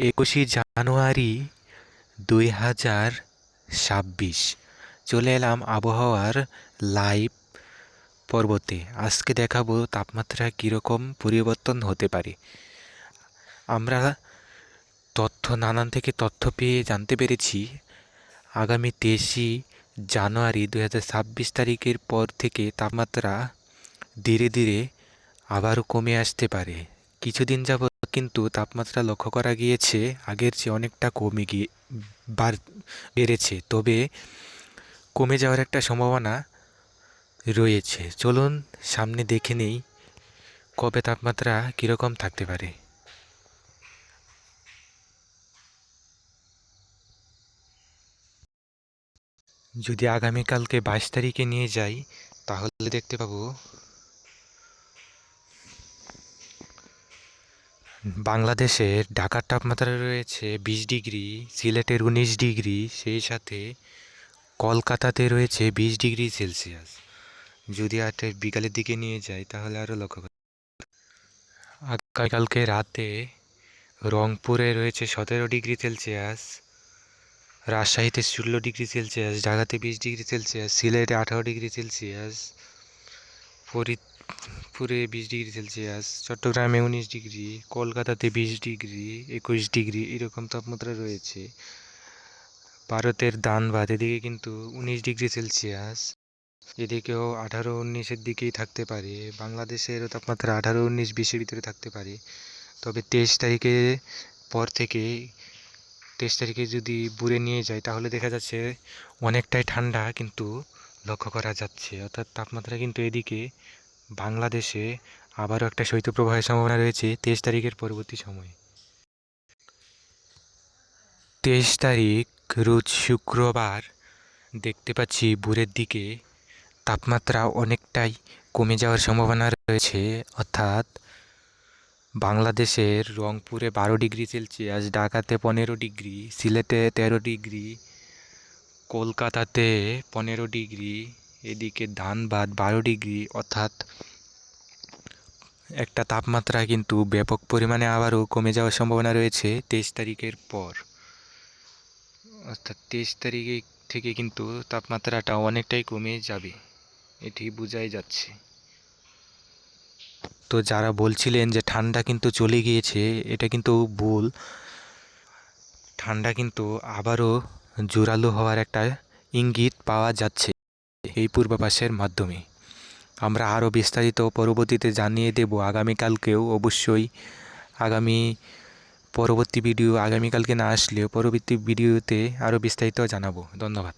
21 জানুয়ারি 2026 চলে এলাম আবহাওয়ার লাইভ পর্বতে। আজকে দেখাবো তাপমাত্রা কীরকম পরিবর্তন হতে পারে। আমরা নানান থেকে তথ্য পেয়ে জানতে পেরেছি আগামী 23 জানুয়ারি 2026 তারিখের পর থেকে তাপমাত্রা ধীরে ধীরে আবারও কমে আসতে পারে। কিছুদিন যাবৎ কিন্তু তাপমাত্রা লক্ষ্য করা গিয়েছে আগের চেয়ে অনেকটা কমে গিয়ে বেড়েছে, তবে কমে যাওয়ার একটা সম্ভাবনা রয়েছে। চলুন সামনে দেখে নেই কবে তাপমাত্রা কীরকম থাকতে পারে। যদি আগামীকালকে 22 তারিখে নিয়ে যাই তাহলে দেখতে পাবো বাংলাদেশের ঢাকার তাপমাত্রা রয়েছে 20 ডিগ্রি, সিলেটের 19 ডিগ্রি, সেই সাথে কলকাতাতে রয়েছে 20 ডিগ্রি সেলসিয়াস। যদি আর বিকালের দিকে নিয়ে যাই তাহলে আরও লক্ষ্য করি আগামীকালকে রাতে রংপুরে রয়েছে 17 ডিগ্রি সেলসিয়াস, রাজশাহীতে 16 ডিগ্রি সেলসিয়াস, ঢাকাতে 20 ডিগ্রি সেলসিয়াস, সিলেটে 18 ডিগ্রি সেলসিয়াস, ফরিদপুরে 20 ডিগ্রি সেলসিয়াস, চট্টগ্রামে 19 ডিগ্রি, কলকাতাতে 20 ডিগ্রি, 21 ডিগ্রি এরকম তাপমাত্রা রয়েছে। ভারতের ধানবাদ এদিকে কিন্তু 19 ডিগ্রি সেলসিয়াস, এদিকেও 18-19-এর দিকেই থাকতে পারে। বাংলাদেশেরও তাপমাত্রা 18-19-20-এর ভিতরে থাকতে পারে। তবে 23 তারিখে পর থেকে 23 তারিখে যদি বুড়ে নিয়ে যায় তাহলে দেখা যাচ্ছে অনেকটাই ঠান্ডা কিন্তু লক্ষ্য করা যাচ্ছে, অর্থাৎ তাপমাত্রা কিন্তু এদিকে বাংলাদেশে আবারও একটা শৈত্যপ্রবাহের সম্ভাবনা রয়েছে 23 তারিখের পরবর্তী সময়ে। 23 তারিখ রোজ শুক্রবার দেখতে পাচ্ছি ভোরের দিকে তাপমাত্রা অনেকটাই কমে যাওয়ার সম্ভাবনা রয়েছে, অর্থাৎ বাংলাদেশের রংপুরে 12 ডিগ্রি সেলসিয়াস, ঢাকাতে 15 ডিগ্রি, সিলেটে 13 ডিগ্রি, কলকাতাতে 15 ডিগ্রি, এদিকে ধানবাদ 12 ডিগ্রি, অর্থাৎ একটা তাপমাত্রা কিন্তু ব্যাপক পরিমাণে আবারও কমে যাওয়ার সম্ভাবনা রয়েছে 23 তারিখের পর। অর্থাৎ 23 তারিখে থেকে কিন্তু তাপমাত্রাটা অনেকটাই কমে যাবে, এটি বোঝাই যাচ্ছে। তো যারা বলছিলেন যে ঠান্ডা কিন্তু চলে গিয়েছে, এটা কিন্তু ভুল। ঠান্ডা কিন্তু আবারও জোরালো হওয়ার একটা ইঙ্গিত পাওয়া যাচ্ছে এই পূর্বাভাসের মাধ্যমে। আমরা আরও বিস্তারিত পরবর্তীতে জানিয়ে দেব আগামীকালকেও। অবশ্যই পরবর্তী ভিডিও আগামীকালকে না আসলেও পরবর্তী ভিডিওতে আরও বিস্তারিত জানাবো। ধন্যবাদ।